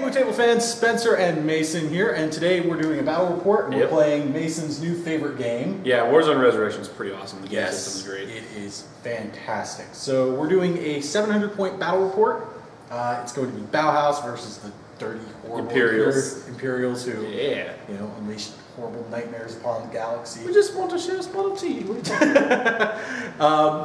Blue Table fans, Spencer and Mason here, and today we're doing a battle report, and we're playing Mason's new favorite game. Yeah, Warzone Resurrection is pretty awesome. The game system is great. It is fantastic. So we're doing a 700-point battle report. It's going to be Bauhaus versus the dirty, horrible Imperials who, unleashed horrible nightmares upon the galaxy. We just want to share a spot of tea.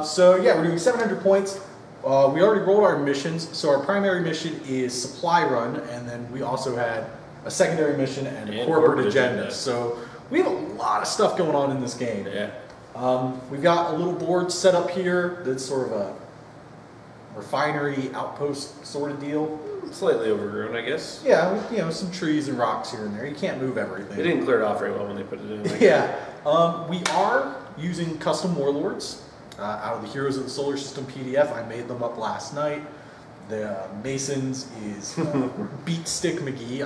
So yeah, we're doing 700 points. We already rolled our missions, so our primary mission is supply run, and then we also had a secondary mission and a corporate agenda. So we have a lot of stuff going on in this game. Yeah. We've got a little board set up here that's sort of a refinery outpost sort of deal. Slightly overgrown, I guess. Yeah, some trees and rocks here and there. You can't move everything. They didn't clear it off very well when they put it in. Yeah. We are using custom warlords. Out of the Heroes of the Solar System PDF, I made them up last night. The Masons is Beat Stick McGee.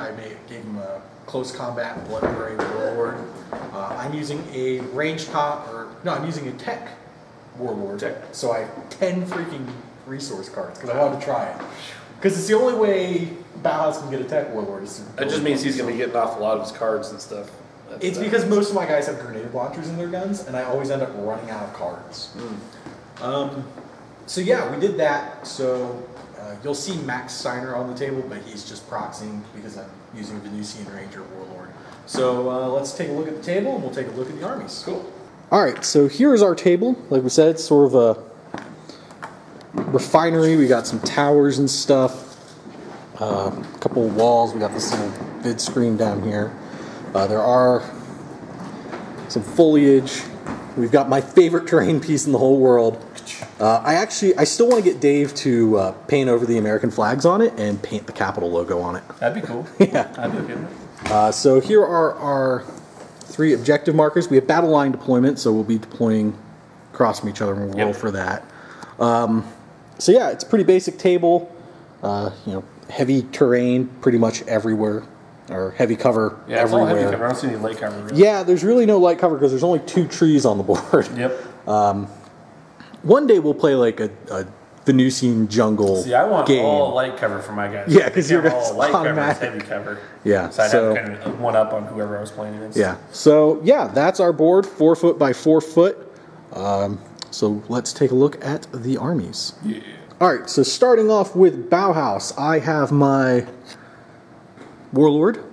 Gave him a close combat blood gray warlord. I'm using a I'm using a tech warlord. So I have 10 freaking resource cards because I wanted to try it. Because it's the only way Bauhaus can get a tech warlord. That just means he's going to be getting off a lot of his cards and stuff. It's because most of my guys have grenade launchers in their guns, and I always end up running out of cards. So yeah, we did that. So you'll see Max Steiner on the table, but he's just proxying because I'm using a Venusian Ranger Warlord. So let's take a look at the table, and we'll take a look at the armies. Cool. All right, so here's our table. Like we said, it's sort of a refinery. We got some towers and stuff, a couple of walls. We got this little vid screen down here. There are some foliage. We've got my favorite terrain piece in the whole world. I still want to get Dave to paint over the American flags on it and paint the Capitol logo on it. That'd be cool. Yeah. I'd be okay with it. So here are our 3 objective markers. We have battle line deployment, so we'll be deploying across from each other and we'll roll for that. So yeah, it's a pretty basic table. Heavy terrain pretty much everywhere. Or heavy cover everywhere. It's all heavy cover. I don't see any light cover. Really. Yeah, there's really no light cover because there's only 2 trees on the board. Yep. One day we'll play like a Venusian jungle. See, I want game. all light cover for my guys. Yeah, because you're all light cover is heavy cover. Yeah. So I'd have kind of one up on whoever I was playing against. Yeah. So yeah, that's our board, 4 foot by 4 foot. So let's take a look at the armies. Yeah. All right. So starting off with Bauhaus, I have my Warlord,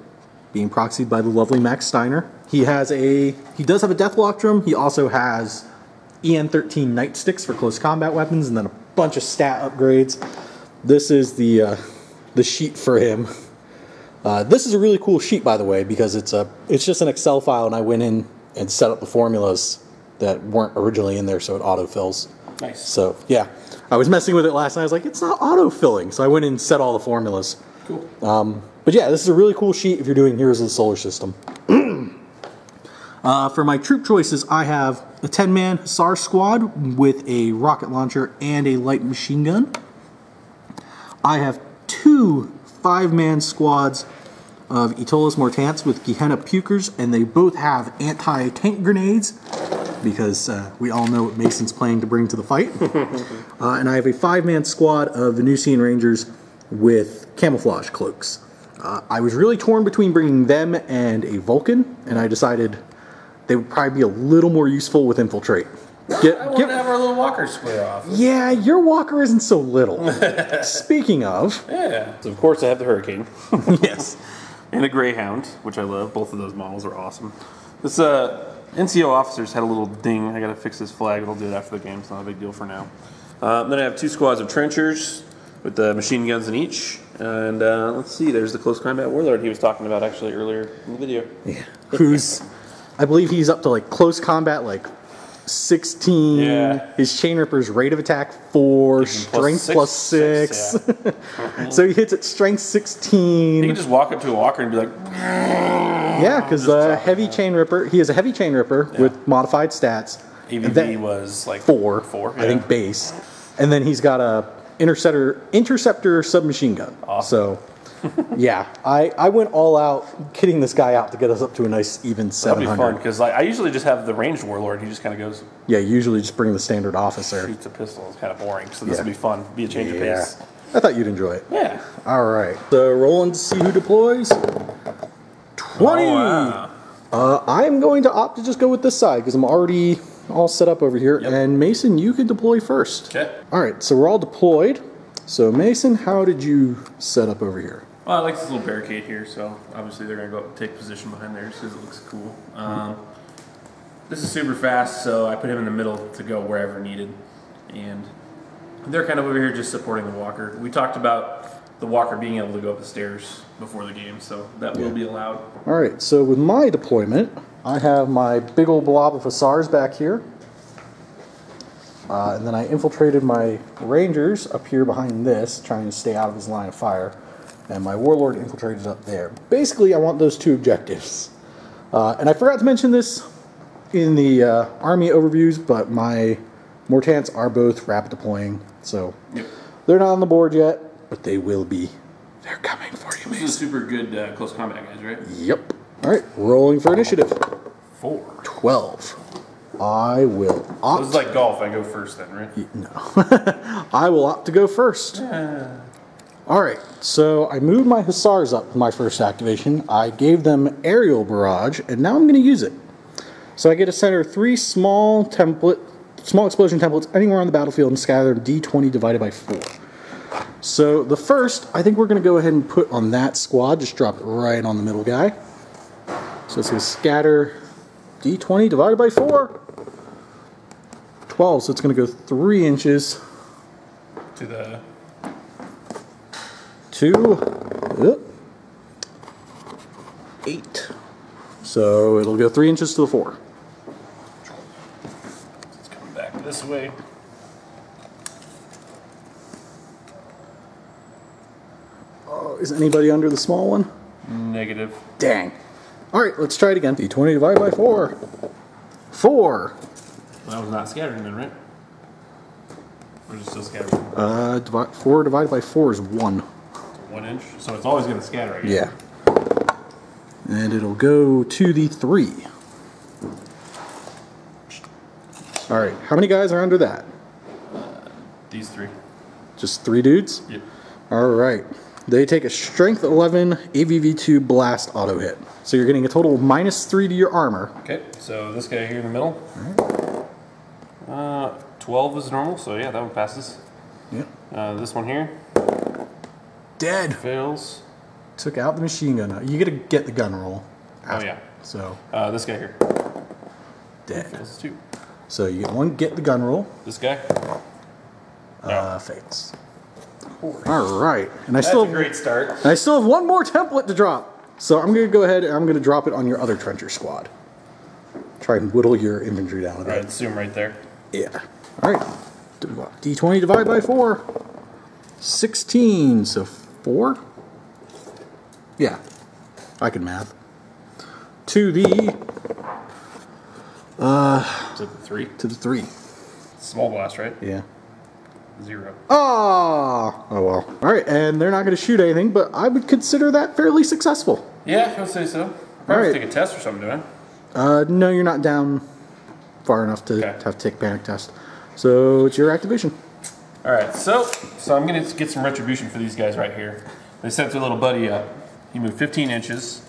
being proxied by the lovely Max Steiner. He does have a Deathlock drum. He also has EN13 nightsticks for close combat weapons, and then a bunch of stat upgrades. This is the sheet for him. This is a really cool sheet, by the way, because it's just an Excel file, and I went in and set up the formulas that weren't originally in there, so it autofills. Nice. So yeah, I was messing with it last night. I was like, it's not autofilling, so I went in and set all the formulas. Cool. But yeah, this is a really cool sheet if you're doing Heroes of the Solar System. For my troop choices, I have a 10-man Hussar squad with a rocket launcher and a light machine gun. I have 2 5-man squads of Aetolis Mortants with Gehenna Pukers, and they both have anti-tank grenades, because we all know what Mason's planning to bring to the fight. And I have a 5-man squad of Venusian Rangers with camouflage cloaks. I was really torn between bringing them and a Vulcan, and I decided they would probably be a little more useful with Infiltrate. I want to have our little walker square off. Yeah, your walker isn't so little. Speaking of... Yeah. So of course I have the Hurricane. Yes. And a Greyhound, which I love. Both of those models are awesome. This NCO officers had a little ding. I got to fix this flag. It'll do it after the game. It's not a big deal for now. Then I have 2 squads of trenchers with the machine guns in each. And let's see, there's the close combat warlord he was talking about actually earlier in the video. Yeah. I believe he's up to like close combat, like 16. Yeah. His chain ripper's rate of attack 4, strength plus 6. Yeah. So he hits at strength 16. He can just walk up to a walker and be like, yeah, because heavy chain ripper. He has a heavy chain ripper with modified stats. AVV was like 4, yeah. I think base, and then he's got a interceptor submachine gun. Awesome. So yeah, I went all out getting this guy out to get us up to a nice even 700. That'll be fun, because I usually just have the ranged warlord. He just kind of goes... Yeah, usually just bring the standard officer. Shoots a pistol. It's kind of boring, so this will be fun. Be a change of pace. I thought you'd enjoy it. Yeah. All right. So rolling to see who deploys. 20. Oh, wow. I am going to opt to just go with this side because I'm already all set up over here. Yep. And Mason, you can deploy first. Okay. All right. So we're all deployed. So Mason, how did you set up over here? Well, I like this little barricade here, so obviously they're going to go up and take position behind there because it looks cool. This is super fast, so I put him in the middle to go wherever needed. And they're kind of over here just supporting the walker. We talked about the walker being able to go up the stairs before the game, so that will be allowed. All right, so with my deployment, I have my big old blob of hussars back here. And then I infiltrated my rangers up here behind this, trying to stay out of his line of fire. And my warlord infiltrated up there. Basically, I want those two objectives. And I forgot to mention this in the army overviews, but my Mortants are both rapid deploying, so they're not on the board yet, but they will be. They're coming for you, Mason. This is super good close combat guys, right? Yep. All right, rolling for initiative. 4. 12. I will opt. This is like golf. I go first then, right? No. I will opt to go first. All right, so I moved my hussars up with my first activation. I gave them aerial barrage, and now I'm going to use it. So I get to center 3 small explosion templates anywhere on the battlefield and scatter them d20 divided by 4. So the first, I think we're going to go ahead and put on that squad, just drop it right on the middle guy. So it's going to scatter d20 divided by 4. 12, so it's going to go 3 inches To the... to 8. So it'll go 3 inches to the 4. It's coming back this way. Oh, is anybody under the small one? Negative. Dang. Alright, let's try it again. d20 divided by 4. 4. That was not scattering then, right? Or is it still scattering? 4 divided by 4 is 1. 1 inch? So it's always going to scatter, I guess. Yeah. And it'll go to the 3. Alright, how many guys are under that? These 3. Just 3 dudes? Yep. Alright. They take a Strength 11 AVV2 Blast auto hit. So you're getting a total of -3 to your armor. Okay, so this guy here in the middle. 12 is normal, so yeah, that one passes. Yep. This one here. Dead. Fails. Took out the machine gun. You get to get the gun roll. Oh yeah. So this guy here. dead. Fails too. So you get 1 get the gun roll. This guy. Fails. All right, and That's a great start. And I still have 1 more template to drop. So I'm going to go ahead and I'm going to drop it on your other trencher squad. Try and whittle your infantry down a bit. Alright, zoom right there. Yeah. All right. D20 divided by 4. 16. So 4. Yeah, I can math. To the To the 3. to the 3. Small blast, right? Yeah. 0. Oh well. All right, and they're not going to shoot anything, but I would consider that fairly successful. Yeah, I would say so. Probably Alright. take a test or something, do I? No, you're not down far enough to have to take panic test. So it's your activation. Alright, so I'm going to get some retribution for these guys right here. They sent their little buddy up. He moved 15 inches.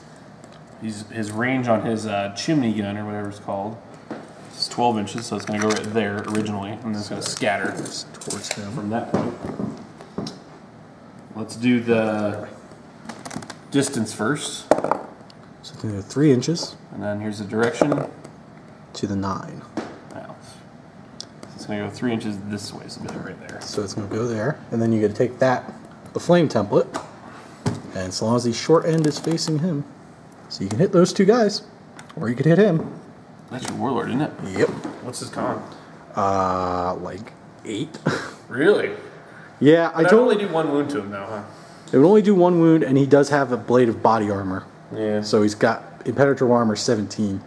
His range on his chimney gun, or whatever it's called, is 12 inches, so it's going to go right there originally, and then it's going to scatter Towards him. from that point. Let's do the distance first, So it's going to go 3 inches and then here's the direction. to the 9. Now, it's going to go 3 inches this way, so it'll be right there. So it's going to go there, and then you get to take that, the flame template, and so long as the short end is facing him, so you can hit those 2 guys, or you could hit him. That's your warlord, isn't it? Yep. What's his con? Like 8. Really? Yeah, I I'd told only do 1 wound to him now, huh? it would only do 1 wound, and he does have a blade of body armor. Yeah. So he's got impenetrable armor 17.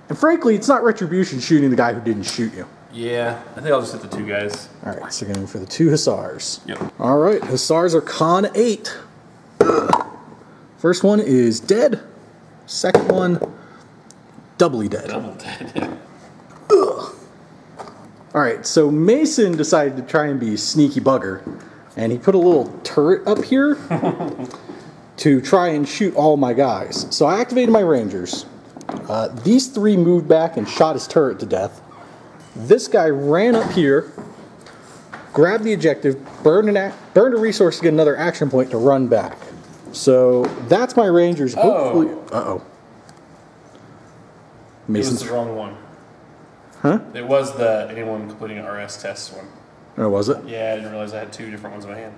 And frankly, it's not retribution shooting the guy who didn't shoot you. Yeah, I think I'll just hit the 2 guys. All right, so going for the 2 hussars. Yep. All right, hussars are con 8. First one is dead. Second one, doubly dead. Double dead. Alright, so Mason decided to try and be a sneaky bugger, and he put a little turret up here to try and shoot all my guys. So I activated my Rangers. These three moved back and shot his turret to death. This guy ran up here, grabbed the objective, burned a resource to get another action point to run back. So that's my Rangers. Hopefully, Mason's It was the wrong one. Huh? It was the anyone completing an RS test one. Oh, was it? Yeah, I didn't realize I had two different ones in my hand.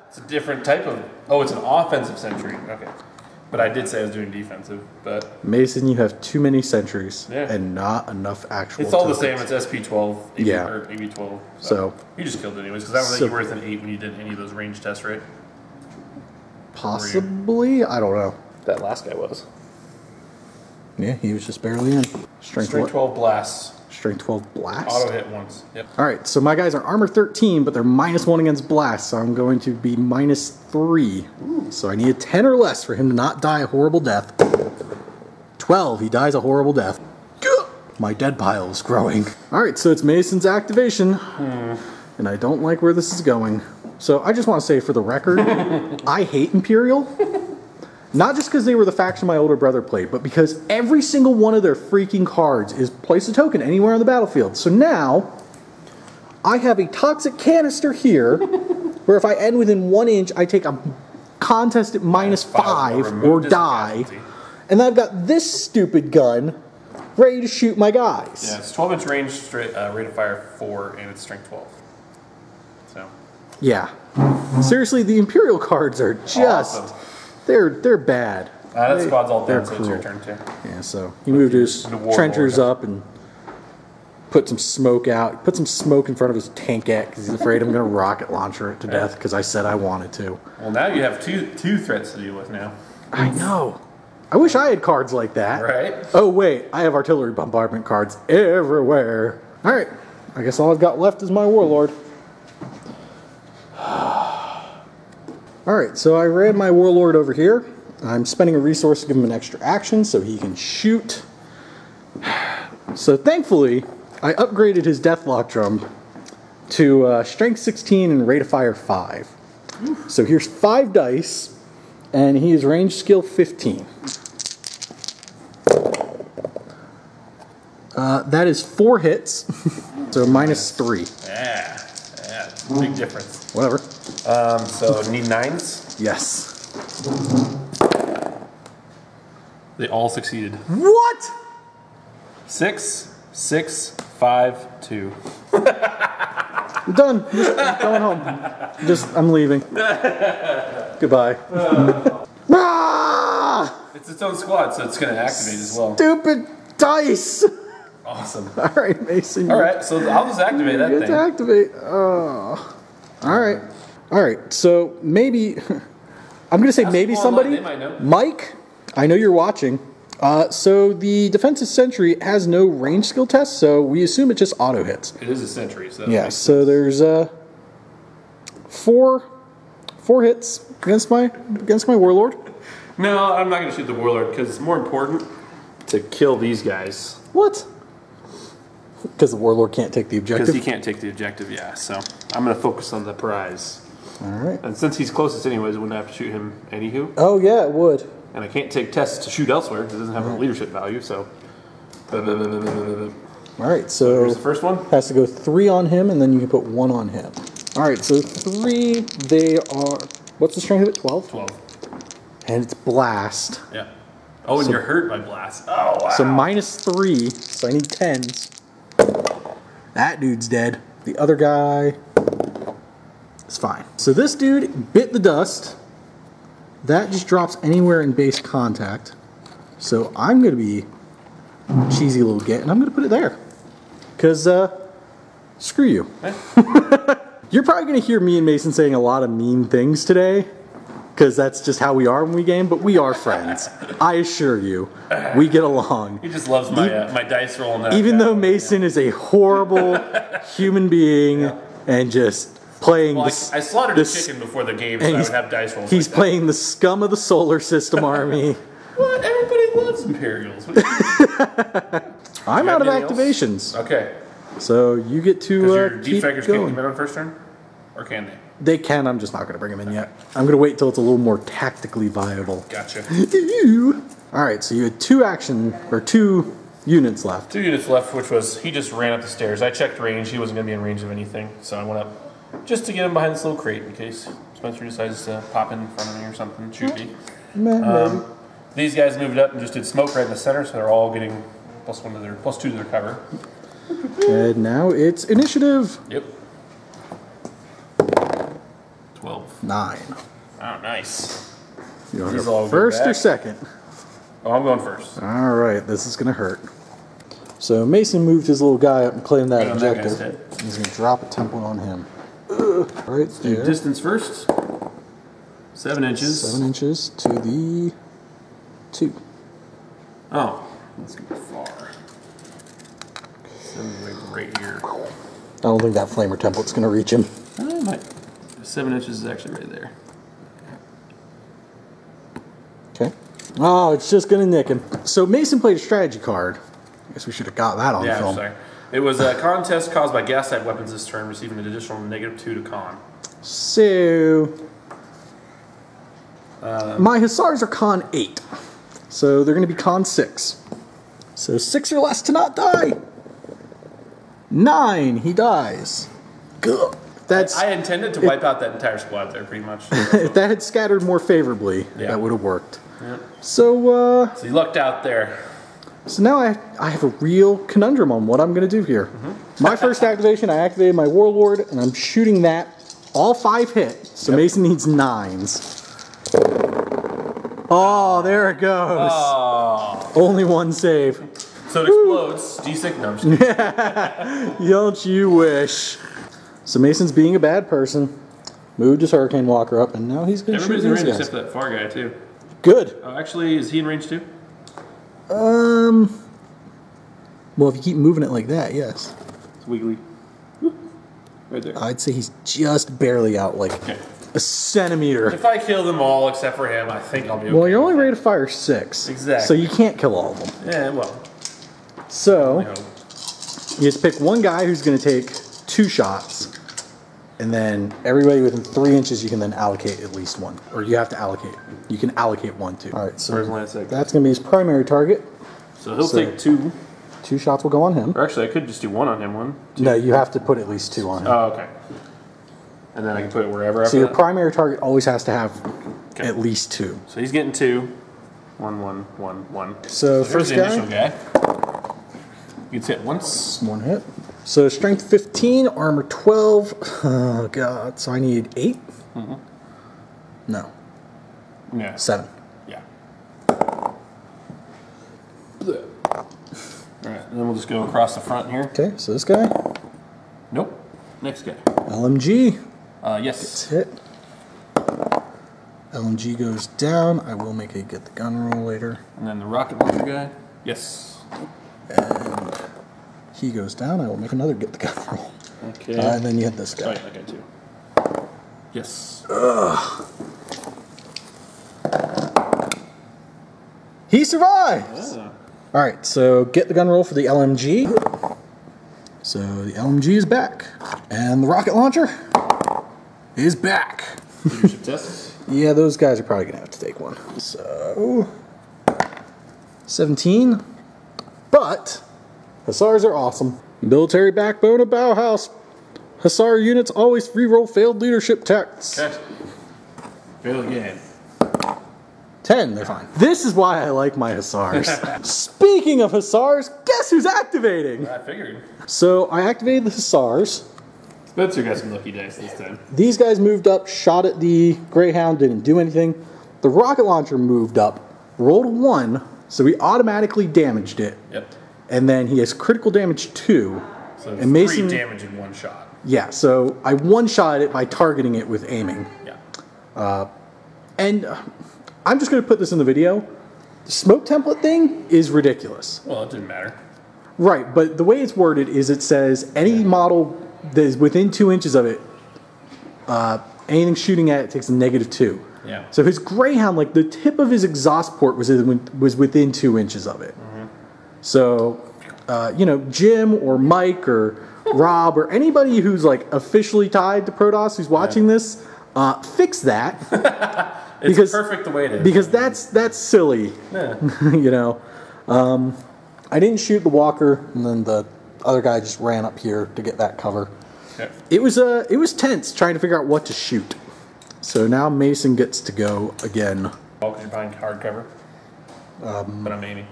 It's a different type of... Oh, it's an offensive sentry. Okay. But I did say I was doing defensive, but... Mason, you have too many sentries Yeah. and not enough actual It's all tokens. the same. It's SP12, AB, Yeah. or AB12. So... You just killed it anyways, because I don't think you were worth an 8 when you did any of those range tests, right? Possibly? I don't know. That last guy was. Yeah, he was just barely in. Strength what? 12 blasts. Strength 12 blast? Auto hit once. Yep. Alright, so my guys are armor 13, but they're -1 against blast, so I'm going to be -3. Ooh. So I need a 10 or less for him to not die a horrible death. 12, he dies a horrible death. My dead pile is growing. Alright, so it's Mason's activation, and I don't like where this is going. So I just want to say for the record, I hate Imperial. Not just because they were the faction my older brother played, but because every single one of their freaking cards is place a token anywhere on the battlefield. So now, I have a toxic canister here, where if I end within 1 inch, I take a contest at -5 or die. And then I've got this stupid gun ready to shoot my guys. Yeah, it's 12-inch range, straight, rate of fire 4, and it's strength 12. So. Yeah. Seriously, the Imperial cards are just... Awesome. They're bad. That squad's all they're done, so it's your cruel. turn too. Yeah, so he moved his trenchers up and put some smoke out. Put some smoke in front of his tankette because he's afraid I'm going to rocket launcher it to death because I said I wanted to. Well, now you have two threats to deal with now. I know. I wish I had cards like that. Right? Oh, wait. I have artillery bombardment cards everywhere. All right. I guess all I've got left is my warlord. Alright, so I ran my warlord over here. I'm spending a resource to give him an extra action so he can shoot. So thankfully, I upgraded his deathlock drum to strength 16 and rate of fire 5. So here's 5 dice, and he is range skill 15. That is 4 hits, so -3. Yeah, big difference. Whatever. So need 9s? Yes. They all succeeded. What? 6, 6, 5, 2. I'm done. I'm going home. I'm leaving. Goodbye. It's its own squad, so it's going to activate as well. Stupid dice. Awesome. All right, Mason. All right, so I'll just activate that thing. To activate. All right. All right. So maybe I'm going to say maybe somebody. They might know. Mike, I know you're watching. So the defensive sentry has no range skill test, so we assume it just auto hits. It is a sentry, so yeah. So there's 4 hits against my warlord. No, I'm not going to shoot the warlord because it's more important to kill these guys. What? Because the warlord can't take the objective? Because he can't take the objective, yeah. So I'm going to focus on the prize. All right. And since he's closest anyways, I wouldn't have to shoot him anywho. Oh, yeah, it would. And I can't take tests to shoot elsewhere because it doesn't have a leadership value, so... All right, so... Here's the first one. Has to go 3 on him, and then you can put 1 on him. All right, so 3, they are... What's the strength of it? 12? 12. And it's blast. Yeah. Oh, and you're hurt by blast. Oh, wow. So -3, so I need 10s. That dude's dead. The other guy is fine. So this dude bit the dust. That just drops anywhere in base contact. So I'm going to be cheesy little git, and I'm going to put it there. Because, screw you. You're probably going to hear me and Mason saying a lot of mean things today. Because that's just how we are when we game, but we are friends. I assure you, we get along. He just loves my my dice roll. Even though Mason is a horrible human being and just playing. Well, I slaughtered a chicken before the game, so I would have dice rolls. He's playing the scum of the solar system army. What? Everybody loves Imperials. I'm out of activations. Okay. So you get to Your keep defectors can't going. come in on first turn? Or can they? They can. I'm just not going to bring them in yet. I'm going to wait till it's a little more tactically viable. Gotcha. All right, so you had 2 units left. 2 units left, which was he just ran up the stairs. I checked range. He wasn't going to be in range of anything, so I went up just to get him behind this little crate in case Spencer decides to pop in front of me or something. Shoot me. Maybe. These guys moved up and just did smoke right in the center, so they're all getting +2 to their cover. And now it's initiative. Yep. 12. 9. Oh, nice. You want These to all go go first or back. second? Oh, I'm going first. All right, this is going to hurt. So Mason moved his little guy up and claimed that Right on that guy's objective. head. He's going to drop a template on him. Right Do there. distance first. 7 inches. 7 inches to the 2. Oh, that's gonna be far. 7 right here. I don't think that flamer template's going to reach him. Oh, might. 7 inches is actually right there. Okay. Oh, it's just going to nick him. So Mason played a strategy card. I guess we should have got that on Yeah, film. sorry. It was a contest caused by gas type weapons this turn, receiving an additional -2 to con. So my Hussars are con 8. So they're going to be con 6. So 6 or less to not die. 9, he dies. Good. That's I intended to wipe out that entire squad there, pretty much. if that had scattered more favorably, Yeah. that would have worked. Yeah. So So you lucked out there. so now I have a real conundrum on what I'm going to do here. My first activation, I activated my Warlord, and I'm shooting that. All 5 hit, so Mason needs 9s. Oh, there it goes. Oh. Only 1 save. So it explodes. D6 numbers. Don't you wish. So Mason's being a bad person. Moved his Hurricane Walker up, and now he's going to shoot Everybody's in these range guys. except for that far guy, too. Good. Oh, actually, is he in range, too? Well, if you keep moving it like that, yes. It's wiggly. Right there. I'd say he's just barely out, like Okay. a centimeter. If I kill them all except for him, I think I'll be okay. Well, you're only ready to fire 6. Exactly. So you can't kill all of them. Yeah, well. So I hope. you just pick one guy who's going to take 2 shots, and then everybody within 3 inches you can then allocate at least 1, or you have to allocate. You can allocate 1 too. All right, so Where's Lancet? that's going to be his primary target. So he'll take 2. 2 shots will go on him. Or actually, I could just do 1 on him. 1, 2. No, you have to put at least 2 on him. Oh, okay. And then I can put it wherever. So after your that? primary target always has to have Okay. at least 2. So he's getting 2. 1, 1, 1, 1. So Here's first the guy, initial guy. Gets hit once. 1 hit. So strength 15, armor 12. Oh god. So I need 8. No, Yeah. 7. Yeah. Alright, and then we'll just go across the front here. Okay, so this guy, Nope. Next guy. LMG. Yes. It's hit. LMG goes down. I will make a get the gun roll later. And then the rocket launcher guy. Yes. And he goes down. I will make another get the gun roll. Okay. And then you hit this Oh, guy. yeah, that guy too. Yes. He survives! Ah. Alright, so get the gun roll for the LMG. So the LMG is back. And the rocket launcher is back. Leadership tests. Yeah, those guys are probably going to have to take 1. So 17. But Hussars are awesome. Military backbone of Bauhaus. Hussar units always reroll failed leadership tests. Okay. Fail again. 10, they're fine. This is why I like my Hussars. Speaking of Hussars, guess who's activating? I figured. So I activated the Hussars. Spencer got some lucky dice this time. These guys moved up, shot at the Greyhound, didn't do anything. The rocket launcher moved up, rolled a 1, so we automatically damaged it. Yep. And then he has critical damage 2. So And Mason- 3 damage in 1 shot. Yeah, so I one-shot it by targeting it with aiming. Yeah. And I'm just going to put this in the video. The smoke template thing is ridiculous. Well, it didn't matter. Right, but the way it's worded is it says any model that is within 2 inches of it, anything shooting at it takes a -2. Yeah. So his Greyhound, like the tip of his exhaust port was within 2 inches of it. So you know, Jim or Mike or Rob or anybody who's like officially tied to Protoss who's watching this, fix that. It's perfect the way it is. Because that's silly. Yeah. You know. I didn't shoot the walker, and then the other guy just ran up here to get that cover. Okay. It was tense trying to figure out what to shoot. So now Mason gets to go again. Oh, because you're buying hardcover. But I'm aiming.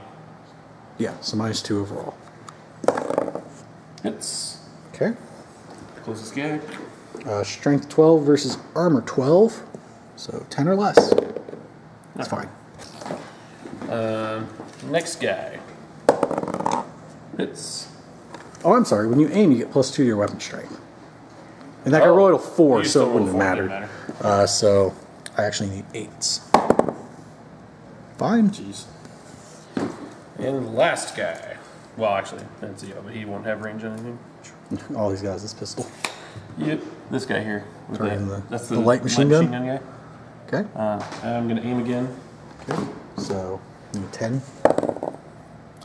Yeah, so -2 overall. Hits. Okay. Closest guy. Strength 12 versus armor 12. So 10 or less. That's fine. Next guy. Hits. Oh, I'm sorry. When you aim, you get +2 to your weapon strength. And that guy rolled a 4, so it wouldn't have mattered. So I actually need 8s. Fine. Jeez. And the last guy. Well, actually, that's but he won't have range on anything. All he's got is this pistol. Yep. This guy here. That's the light machine gun guy. Okay. I'm going to aim again. Okay. So, I need 10.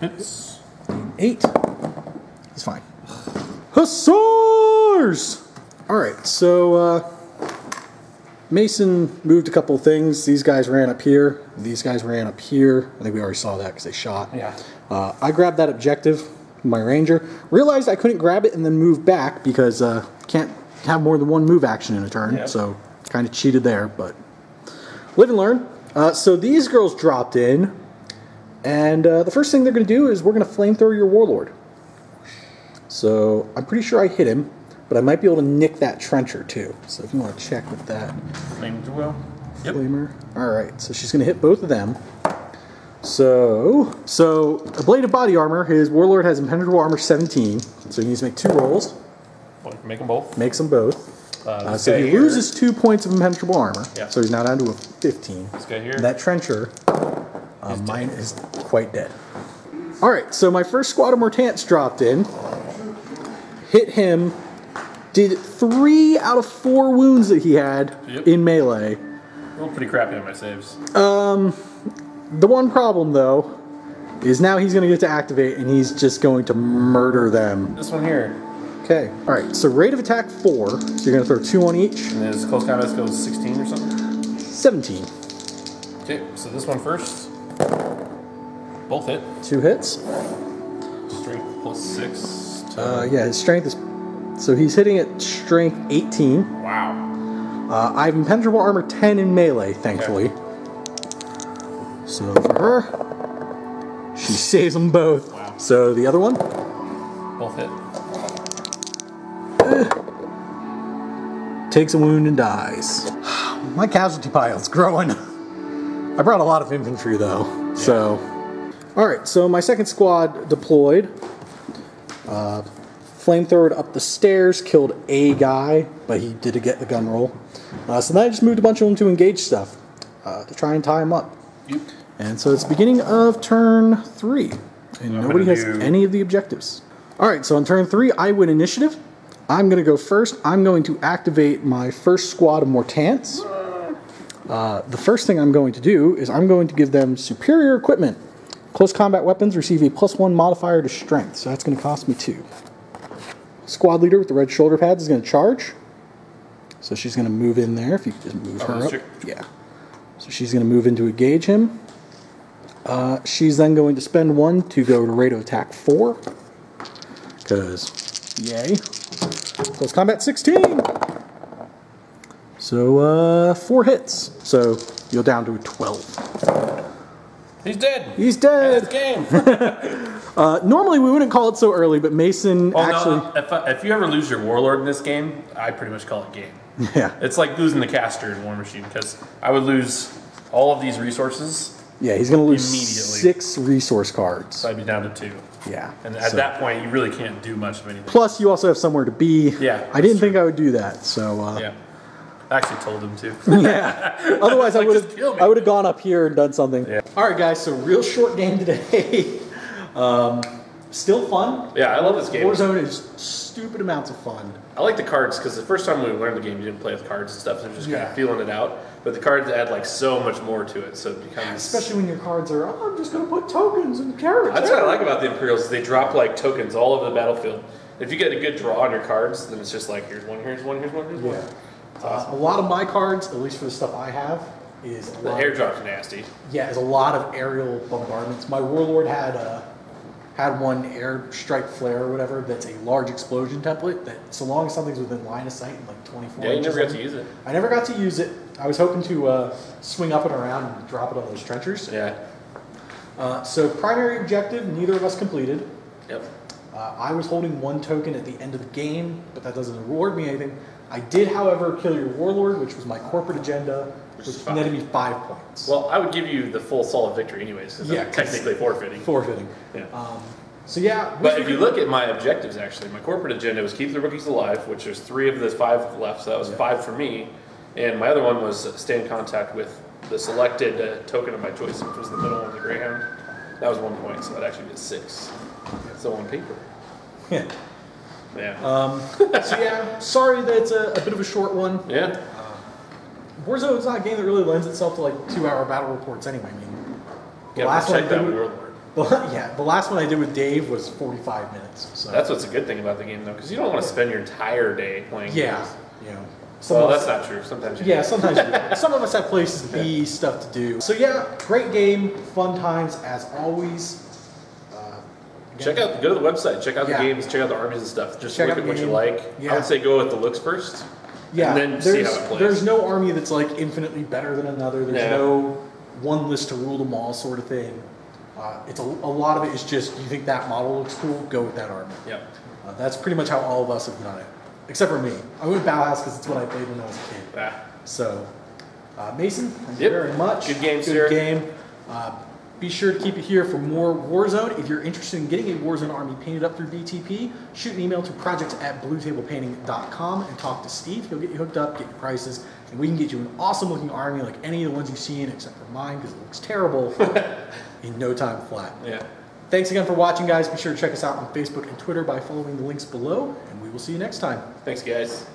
Hits. 8. It's fine. Hussars! Alright, so Mason moved a couple of things. These guys ran up here. These guys ran up here. I think we already saw that because they shot. Yeah. I grabbed that objective, my ranger. Realized I couldn't grab it and then move back because can't have more than one move action in a turn. Yep. So kind of cheated there, but live and learn. So these girls dropped in, and the first thing they're going to do is we're going to flamethrower your warlord. So I'm pretty sure I hit him, but I might be able to nick that trencher too. So if you want to check with that. Flamer. Yep. Flamer. Alright, so she's going to hit both of them. So a blade of body armor, his warlord has impenetrable armor 17, so he needs to make 2 rolls. Well, make them both. Makes them both. So he loses 2 points of impenetrable armor, yeah. So he's now down to a 15. This guy here. And that trencher, mine is quite dead. Alright, so my first squad of Mortants dropped in. Hit him, did 3 out of 4 wounds that he had in melee. Rolled pretty crappy on my saves. The one problem though is now he's going to get to activate and he's just going to murder them. This one here. Okay, alright, so rate of attack 4, so you're going to throw 2 on each. And his close combat goes 16 or something? 17. Okay, so this one first. Both hit. 2 hits. Strength +6. Yeah, his strength is... So he's hitting at strength 18. Wow. I have impenetrable armor 10 in melee, thankfully. Okay. So for her, she saves them both. Wow. So the other one? Both hit. Takes a wound and dies. My casualty pile's growing. I brought a lot of infantry though. Yeah. So, alright, so my second squad deployed. Flamethrowered up the stairs, killed a guy, but he did get the gun roll. So then I just moved a bunch of them to engage stuff to try and tie them up. Yep. And so it's the beginning of turn 3, and nobody has any of the objectives. Alright, so on turn 3, I win initiative. I'm going to go first. I'm going to activate my first squad of Mortants. The first thing I'm going to do is I'm going to give them superior equipment. Close combat weapons receive a +1 modifier to strength, so that's going to cost me 2. Squad leader with the red shoulder pads is going to charge. So she's going to move in there. If you just move her up. Yeah. So she's going to move in to engage him. She's then going to spend 1 to go to rate of attack 4. Because, yay. Close combat 16. So, 4 hits. So, you're down to a 12. He's dead. He's dead. Game. Normally we wouldn't call it so early, but Mason actually... No, if you ever lose your warlord in this game, I pretty much call it game. Yeah. It's like losing the caster in War Machine, because I would lose all of these resources. Yeah, he's going to lose immediately. 6 resource cards. So I'd be down to 2. Yeah. And at that point, you really can't do much of anything. Plus, you also have somewhere to be. Yeah. I didn't think I would do that, so... yeah. I actually told him to. Yeah. Otherwise, like, I would have gone up here and done something. Yeah. All right, guys. So real short game today. Still fun. Yeah, I love this game. Warzone is stupid amounts of fun. I like the cards because the first time we learned the game, you didn't play with cards and stuff, so you're just kind of feeling it out. But the cards add like so much more to it, so it becomes... Especially when your cards are, oh, I'm just going to put tokens and carrots. That's what I like about the Imperials, is they drop like tokens all over the battlefield. If you get a good draw on your cards, then it's just like, here's one, here's one, here's one, here's one. It's awesome. A lot of my cards, at least for the stuff I have, is the airdrop's nasty. Yeah, is a lot of aerial bombardments. My Warlord had one airstrike flare or whatever that's a large explosion template that so long as something's within line of sight in like 24 Yeah, you never got to use it. I never got to use it. I was hoping to swing up and around and drop it on those trenchers. Yeah. So primary objective, neither of us completed. Yep. I was holding one token at the end of the game, but that doesn't reward me anything. I did, however, kill your Warlord, which was my corporate agenda, which netted me 5 points. Well, I would give you the full solid victory anyways, because I'm technically forfeiting. Yeah. So yeah. But if you look at my objectives, actually, my corporate agenda was keep the rookies alive, which there's 3 of the 5 left, so that was 5 for me. And my other one was stay in contact with the selected token of my choice, which was the middle one, the Greyhound. That was 1 point, so that actually be 6. So on paper. Yeah. Yeah. So yeah, sorry that it's a bit of a short one. Yeah. Warzone is not a game that really lends itself to like 2-hour battle reports anyway. I mean, the last one the last one I did with Dave was 45 minutes. So that's what's a good thing about the game though, because you don't want to spend your entire day playing games. You know. Well, that's not true. Sometimes you do. Sometimes you do. Some of us have places to be, stuff to do. So yeah, great game, fun times as always. Go to the website, check out the games, check out the armies and stuff. Just look at what you like. I would say go with the looks first. Yeah, and then see how it plays. There's no army that's like infinitely better than another. There's no one list to rule them all sort of thing. It's a lot of it is just you think that model looks cool, go with that army. Yep. That's pretty much how all of us have done it, except for me. I went Bauhaus because it's what I played when I was a kid. So, Mason, thank you very much. Good game, sir. Good game. Be sure to keep it here for more Warzone. If you're interested in getting a Warzone army painted up through BTP, shoot an email to projects@bluetablepainting.com and talk to Steve. He'll get you hooked up, get your prices, and we can get you an awesome looking army like any of the ones you've seen, except for mine because it looks terrible, in no time flat. Yeah. Thanks again for watching, guys. Be sure to check us out on Facebook and Twitter by following the links below, and we will see you next time. Thanks, guys.